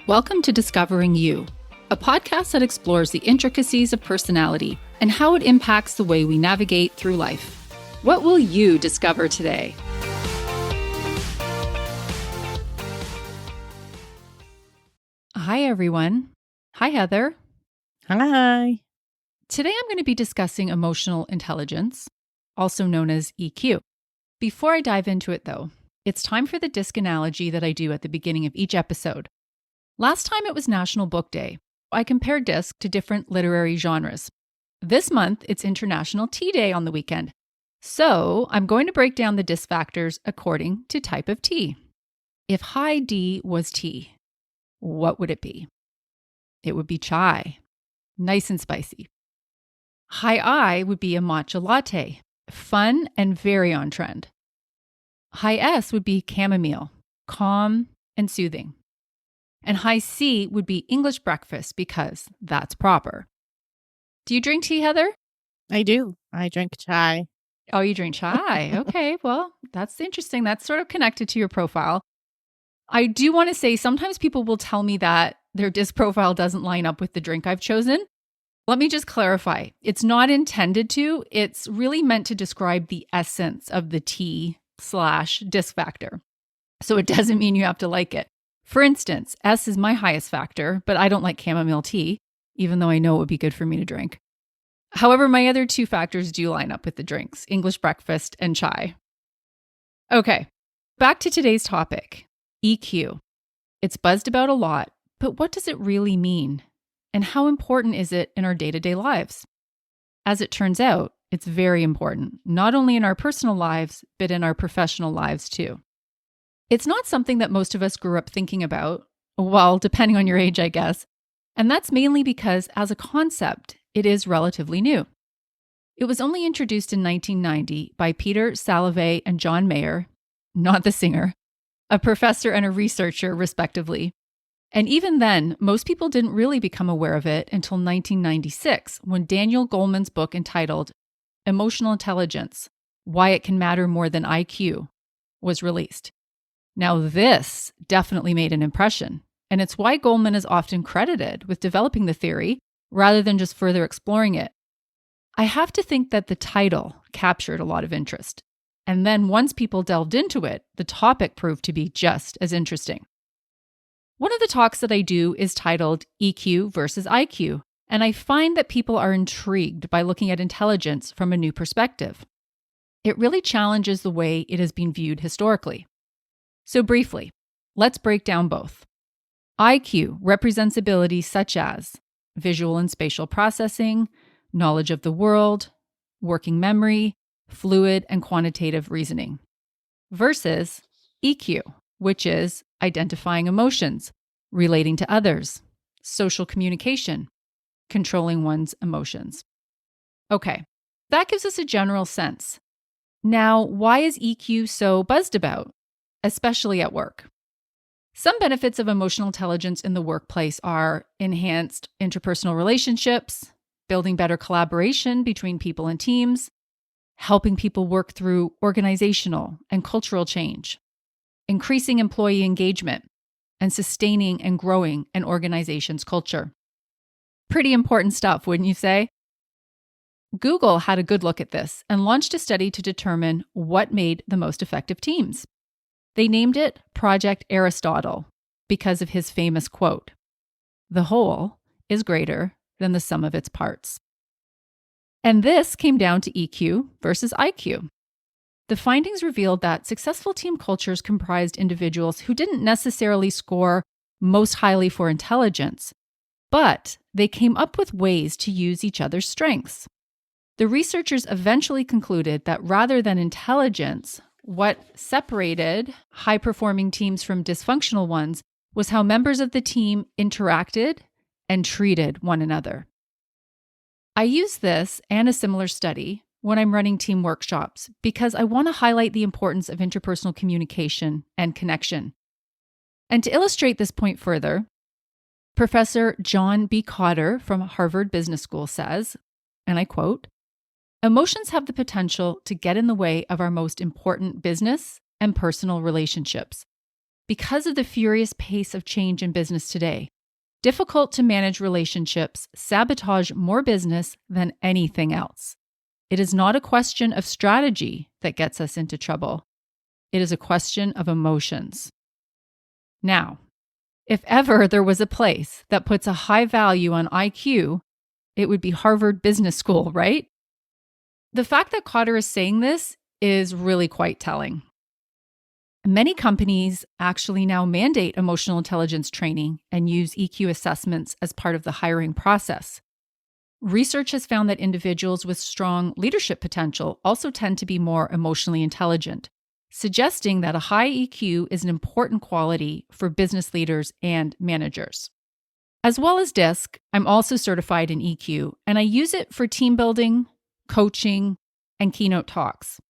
Welcome to Discovering You, a podcast that explores the intricacies of personality and how it impacts the way we navigate through life. What will you discover today? Hi, everyone. Hi, Heather. Hi. Today I'm going to be discussing emotional intelligence, also known as EQ. Before I dive into it, though, it's time for the disc analogy that I do at the beginning of each episode. Last time it was National Book Day. I compared disc to different literary genres. This month, it's International Tea Day on the weekend. So I'm going to break down the disc factors according to type of tea. If high D was tea, what would it be? It would be chai, nice and spicy. High I would be a matcha latte, fun and very on trend. High S would be chamomile, calm and soothing. And high C would be English breakfast because that's proper. Do you drink tea, Heather? I do. I drink chai. Oh, you drink chai. Okay, well, that's interesting. That's sort of connected to your profile. I do want to say sometimes people will tell me that their disc profile doesn't line up with the drink I've chosen. Let me just clarify. It's not intended to. It's really meant to describe the essence of the tea/disc factor. So it doesn't mean you have to like it. For instance, S is my highest factor, but I don't like chamomile tea, even though I know it would be good for me to drink. However, my other two factors do line up with the drinks, English breakfast and chai. Okay, back to today's topic, EQ. It's buzzed about a lot, but what does it really mean? And how important is it in our day-to-day lives? As it turns out, it's very important, not only in our personal lives, but in our professional lives too. It's not something that most of us grew up thinking about, well, depending on your age, I guess. And that's mainly because, as a concept, it is relatively new. It was only introduced in 1990 by Peter Salovey and John Mayer, not the singer, a professor and a researcher, respectively. And even then, most people didn't really become aware of it until 1996, when Daniel Goleman's book entitled Emotional Intelligence: Why It Can Matter More Than IQ was released. Now, this definitely made an impression, and it's why Goleman is often credited with developing the theory rather than just further exploring it. I have to think that the title captured a lot of interest, and then once people delved into it, the topic proved to be just as interesting. One of the talks that I do is titled EQ versus IQ, and I find that people are intrigued by looking at intelligence from a new perspective. It really challenges the way it has been viewed historically. So briefly, let's break down both. IQ represents abilities such as visual and spatial processing, knowledge of the world, working memory, fluid and quantitative reasoning, versus EQ, which is identifying emotions, relating to others, social communication, controlling one's emotions. Okay, that gives us a general sense. Now, why is EQ so buzzed about, especially at work? Some benefits of emotional intelligence in the workplace are enhanced interpersonal relationships, building better collaboration between people and teams, helping people work through organizational and cultural change, increasing employee engagement, and sustaining and growing an organization's culture. Pretty important stuff, wouldn't you say? Google had a good look at this and launched a study to determine what made the most effective teams. They named it Project Aristotle because of his famous quote, "The whole is greater than the sum of its parts." And this came down to EQ versus IQ. The findings revealed that successful team cultures comprised individuals who didn't necessarily score most highly for intelligence, but they came up with ways to use each other's strengths. The researchers eventually concluded that rather than intelligence, what separated high-performing teams from dysfunctional ones was how members of the team interacted and treated one another. I use this and a similar study when I'm running team workshops because I want to highlight the importance of interpersonal communication and connection. And to illustrate this point further, Professor John B. Cotter from Harvard Business School says, and I quote, "Emotions have the potential to get in the way of our most important business and personal relationships. Because of the furious pace of change in business today, difficult to manage relationships sabotage more business than anything else. It is not a question of strategy that gets us into trouble. It is a question of emotions. Now, if ever there was a place that puts a high value on IQ, it would be Harvard Business School, right? The fact that Cotter is saying this is really quite telling. Many companies actually now mandate emotional intelligence training and use EQ assessments as part of the hiring process. Research has found that individuals with strong leadership potential also tend to be more emotionally intelligent, suggesting that a high EQ is an important quality for business leaders and managers. As well as DISC, I'm also certified in EQ, and I use it for team building, coaching, and keynote talks.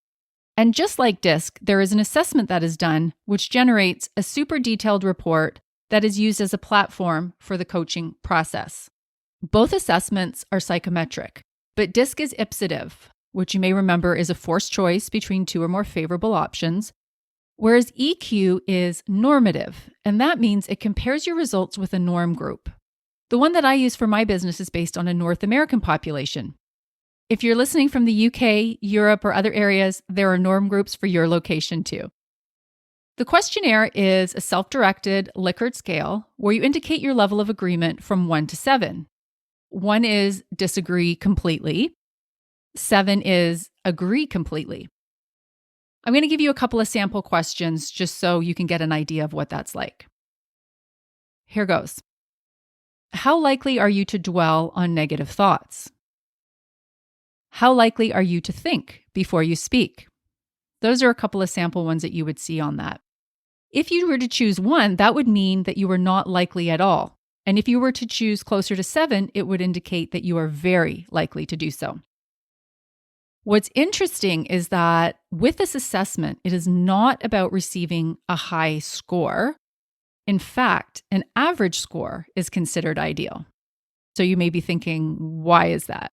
And just like DISC, there is an assessment that is done, which generates a super detailed report that is used as a platform for the coaching process. Both assessments are psychometric, but DISC is ipsative, which you may remember is a forced choice between two or more favorable options, whereas EQ is normative, and that means it compares your results with a norm group. The one that I use for my business is based on a North American population. If you're listening from the UK, Europe, or other areas, there are norm groups for your location too. The questionnaire is a self-directed Likert scale where you indicate your level of agreement from 1 to 7. 1 is disagree completely. 7 is agree completely. I'm going to give you a couple of sample questions just so you can get an idea of what that's like. Here goes. How likely are you to dwell on negative thoughts? How likely are you to think before you speak? Those are a couple of sample ones that you would see on that. If you were to choose 1, that would mean that you were not likely at all. And if you were to choose closer to 7, it would indicate that you are very likely to do so. What's interesting is that with this assessment, it is not about receiving a high score. In fact, an average score is considered ideal. So you may be thinking, why is that?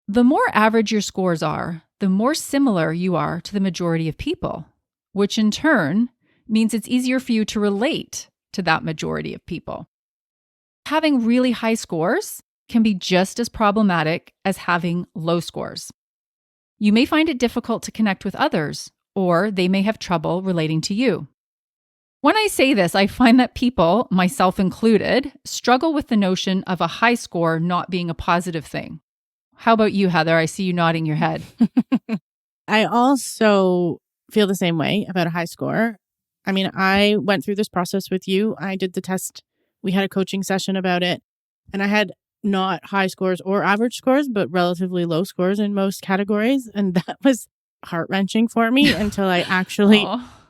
The more average your scores are, the more similar you are to the majority of people, which in turn means it's easier for you to relate to that majority of people. Having really high scores can be just as problematic as having low scores. You may find it difficult to connect with others, or they may have trouble relating to you. When I say this, I find that people, myself included, struggle with the notion of a high score not being a positive thing. How about you, Heather? I see you nodding your head. I also feel the same way about a high score. I mean, I went through this process with you. I did the test. We had a coaching session about it, and I had not high scores or average scores, but relatively low scores in most categories. And that was heart-wrenching for me until I actually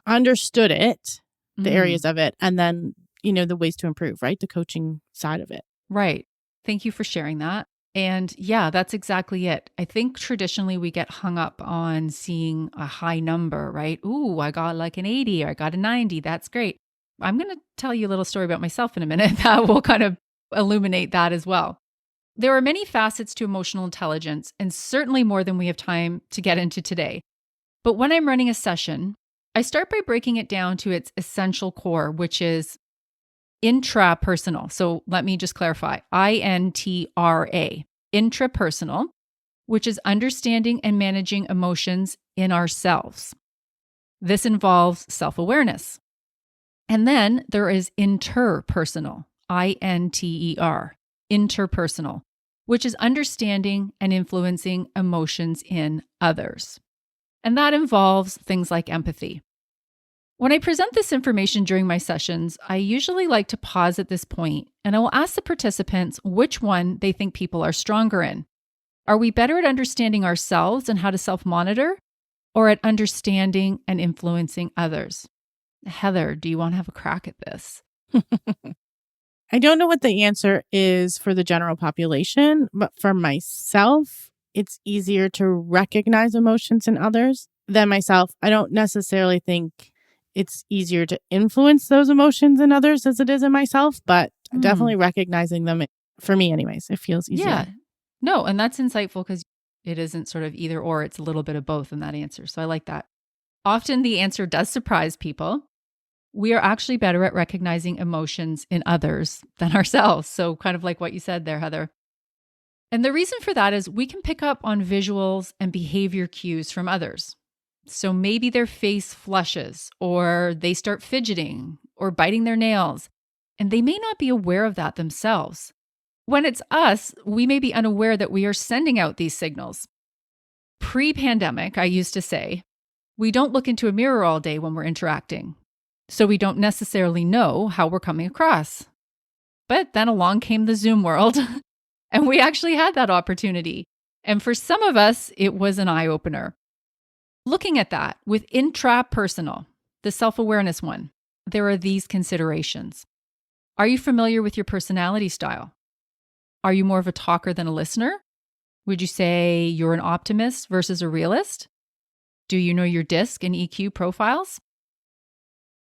understood it, the areas of it, and then, the ways to improve, right? The coaching side of it. Right. Thank you for sharing that. And yeah, that's exactly it. I think traditionally we get hung up on seeing a high number, right? Ooh, I got like an 80 or I got a 90. That's great. I'm going to tell you a little story about myself in a minute that will kind of illuminate that as well. There are many facets to emotional intelligence, and certainly more than we have time to get into today. But when I'm running a session, I start by breaking it down to its essential core, which is intrapersonal. So let me just clarify, INTRA, intrapersonal, which is understanding and managing emotions in ourselves. This involves self-awareness. And then there is interpersonal, INTER, interpersonal, which is understanding and influencing emotions in others. And that involves things like empathy. When I present this information during my sessions, I usually like to pause at this point and I will ask the participants which one they think people are stronger in. Are we better at understanding ourselves and how to self-monitor, or at understanding and influencing others? Heather, do you want to have a crack at this? I don't know what the answer is for the general population, but for myself, it's easier to recognize emotions in others than myself. I don't necessarily think it's easier to influence those emotions in others as it is in myself, but definitely recognizing them, for me anyways, it feels easier. Yeah. No, and that's insightful because it isn't sort of either or, it's a little bit of both in that answer. So I like that. Often the answer does surprise people. we are actually better at recognizing emotions in others than ourselves. So, kind of like what you said there, Heather. And the reason for that is we can pick up on visuals and behavior cues from others. So maybe their face flushes, or they start fidgeting or biting their nails, and they may not be aware of that themselves. When it's us, we may be unaware that we are sending out these signals. Pre-pandemic, I used to say, we don't look into a mirror all day when we're interacting, so we don't necessarily know how we're coming across. But then along came the Zoom world, and we actually had that opportunity. And for some of us, it was an eye-opener. Looking at that with intrapersonal, the self-awareness one, there are these considerations. Are you familiar with your personality style? Are you more of a talker than a listener? Would you say you're an optimist versus a realist? Do you know your DISC and EQ profiles?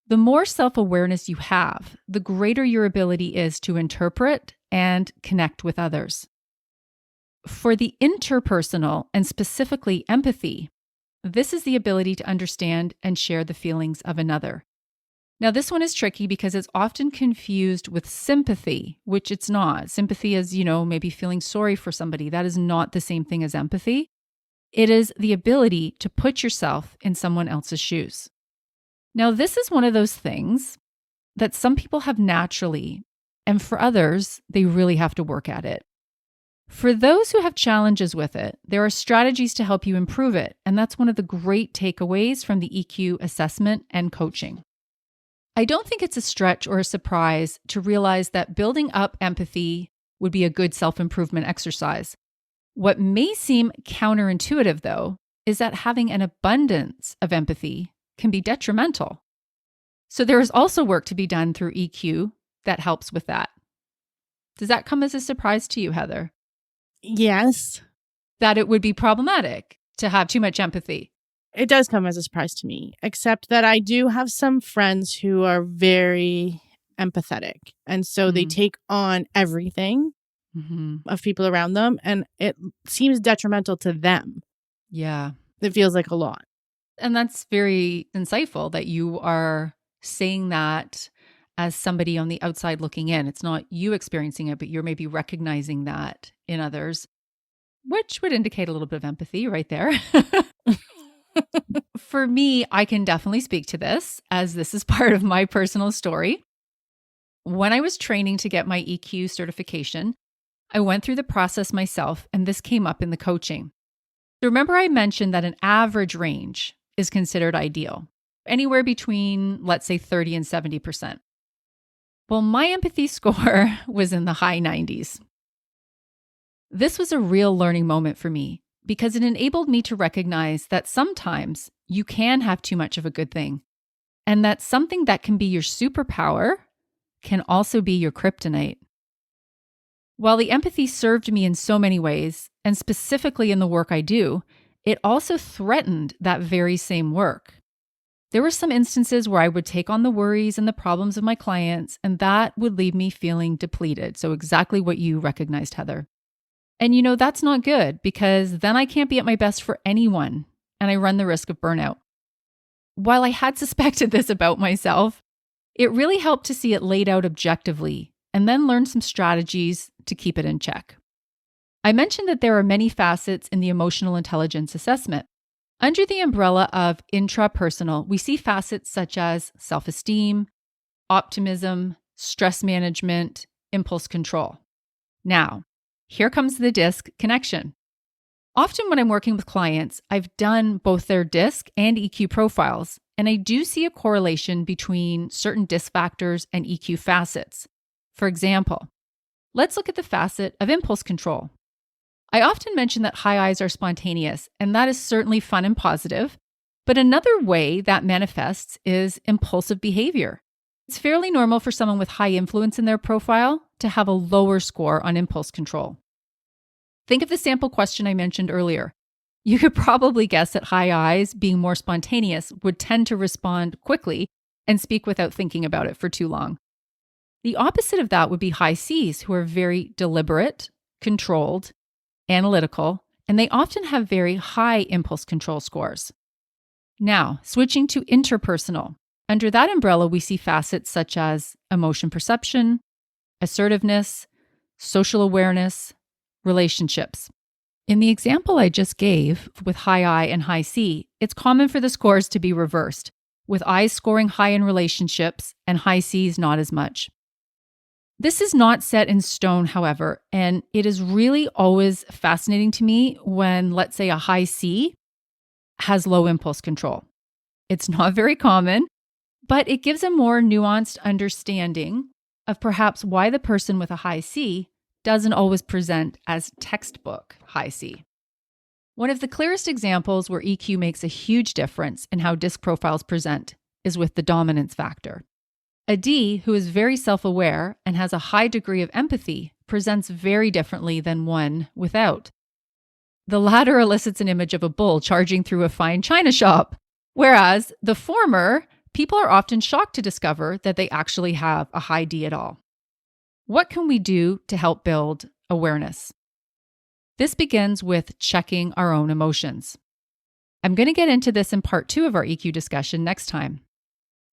The more self-awareness you have, the greater your ability is to interpret and connect with others. For the interpersonal, and specifically empathy, this is the ability to understand and share the feelings of another. Now, this one is tricky because it's often confused with sympathy, which it's not. Sympathy is, maybe feeling sorry for somebody. That is not the same thing as empathy. It is the ability to put yourself in someone else's shoes. Now, this is one of those things that some people have naturally, and for others, they really have to work at it. For those who have challenges with it, there are strategies to help you improve it, and that's one of the great takeaways from the EQ assessment and coaching. I don't think it's a stretch or a surprise to realize that building up empathy would be a good self-improvement exercise. What may seem counterintuitive, though, is that having an abundance of empathy can be detrimental. So there is also work to be done through EQ that helps with that. Does that come as a surprise to you, Heather? Yes. That it would be problematic to have too much empathy? It does come as a surprise to me, except that I do have some friends who are very empathetic. And so they take on everything of people around them, and it seems detrimental to them. Yeah. It feels like a lot. And that's very insightful that you are saying that as somebody on the outside looking in. It's not you experiencing it, but you're maybe recognizing that in others, which would indicate a little bit of empathy right there. For me, I can definitely speak to this, as this is part of my personal story. When I was training to get my EQ certification, I went through the process myself, and this came up in the coaching. Remember, I mentioned that an average range is considered ideal, anywhere between, let's say, 30 and 70%. Well, my empathy score was in the high 90s. This was a real learning moment for me because it enabled me to recognize that sometimes you can have too much of a good thing, and that something that can be your superpower can also be your kryptonite. While the empathy served me in so many ways, and specifically in the work I do, it also threatened that very same work. There were some instances where I would take on the worries and the problems of my clients, and that would leave me feeling depleted. So exactly what you recognized, Heather. And that's not good, because then I can't be at my best for anyone, and I run the risk of burnout. While I had suspected this about myself, it really helped to see it laid out objectively and then learn some strategies to keep it in check. I mentioned that there are many facets in the emotional intelligence assessment. Under the umbrella of intrapersonal, we see facets such as self-esteem, optimism, stress management, impulse control. Now, here comes the DISC connection. Often when I'm working with clients, I've done both their DISC and EQ profiles, and I do see a correlation between certain DISC factors and EQ facets. For example, let's look at the facet of impulse control. I often mention that high Is are spontaneous, and that is certainly fun and positive. But another way that manifests is impulsive behavior. It's fairly normal for someone with high influence in their profile to have a lower score on impulse control. Think of the sample question I mentioned earlier. You could probably guess that high Is, being more spontaneous, would tend to respond quickly and speak without thinking about it for too long. The opposite of that would be high Cs, who are very deliberate, controlled, analytical, and they often have very high impulse control scores. Now, switching to interpersonal, Under that umbrella, we see facets such as emotion perception, assertiveness, social awareness, relationships. In the example I just gave with high I and high C, it's common for the scores to be reversed, with I's scoring high in relationships and high C's not as much. This is not set in stone, however, and it is really always fascinating to me when, let's say, a high C has low impulse control. It's not very common, but it gives a more nuanced understanding of perhaps why the person with a high C doesn't always present as textbook high C. One of the clearest examples where EQ makes a huge difference in how DISC profiles present is with the dominance factor. A D who is very self-aware and has a high degree of empathy presents very differently than one without. The latter elicits an image of a bull charging through a fine china shop, whereas the former, people are often shocked to discover that they actually have a high D at all. What can we do to help build awareness? This begins with checking our own emotions. I'm going to get into this in part 2 of our EQ discussion next time.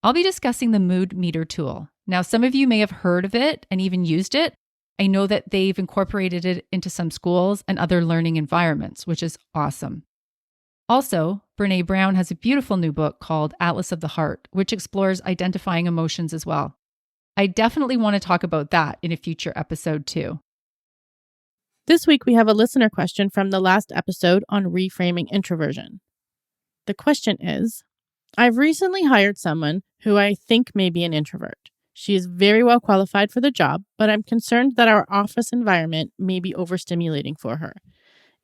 I'll be discussing the mood meter tool. Now, some of you may have heard of it and even used it. I know that they've incorporated it into some schools and other learning environments, which is awesome. Also, Brené Brown has a beautiful new book called Atlas of the Heart, which explores identifying emotions as well. I definitely want to talk about that in a future episode too. This week, we have a listener question from the last episode on reframing introversion. The question is, I've recently hired someone who I think may be an introvert. She is very well qualified for the job, but I'm concerned that our office environment may be overstimulating for her.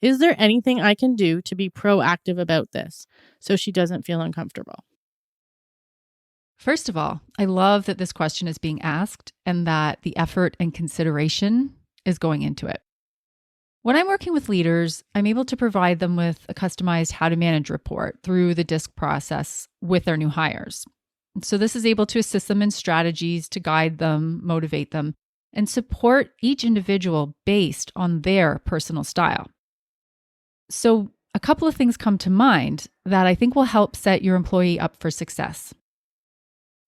Is there anything I can do to be proactive about this so she doesn't feel uncomfortable? First of all, I love that this question is being asked and that the effort and consideration is going into it. When I'm working with leaders, I'm able to provide them with a customized how to manage report through the DISC process with their new hires. So this is able to assist them in strategies to guide them, motivate them, and support each individual based on their personal style. So a couple of things come to mind that I think will help set your employee up for success.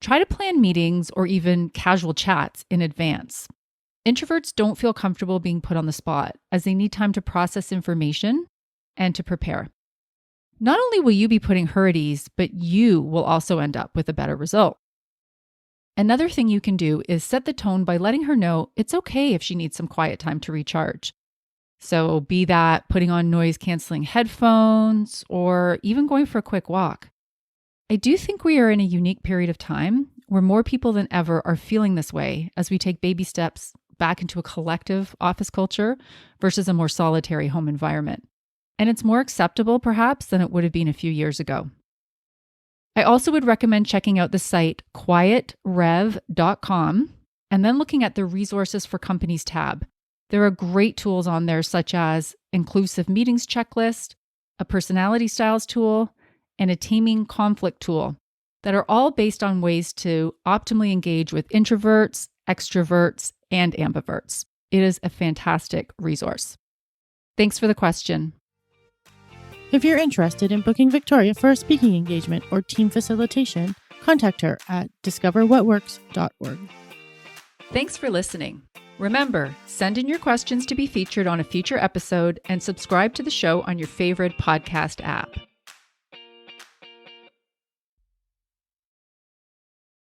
Try to plan meetings or even casual chats in advance. Introverts don't feel comfortable being put on the spot as they need time to process information and to prepare. Not only will you be putting her at ease, but you will also end up with a better result. Another thing you can do is set the tone by letting her know it's okay if she needs some quiet time to recharge. So be that putting on noise-canceling headphones or even going for a quick walk. I do think we are in a unique period of time where more people than ever are feeling this way as we take baby steps back into a collective office culture versus a more solitary home environment. And it's more acceptable, perhaps, than it would have been a few years ago. I also would recommend checking out the site quietrev.com and then looking at the Resources for Companies tab. There are great tools on there such as Inclusive Meetings Checklist, a Personality Styles tool, and a Taming Conflict tool that are all based on ways to optimally engage with introverts, extroverts, and ambiverts. It is a fantastic resource. Thanks for the question. If you're interested in booking Victoria for a speaking engagement or team facilitation, contact her at discoverwhatworks.org. Thanks for listening. Remember, send in your questions to be featured on a future episode and subscribe to the show on your favorite podcast app.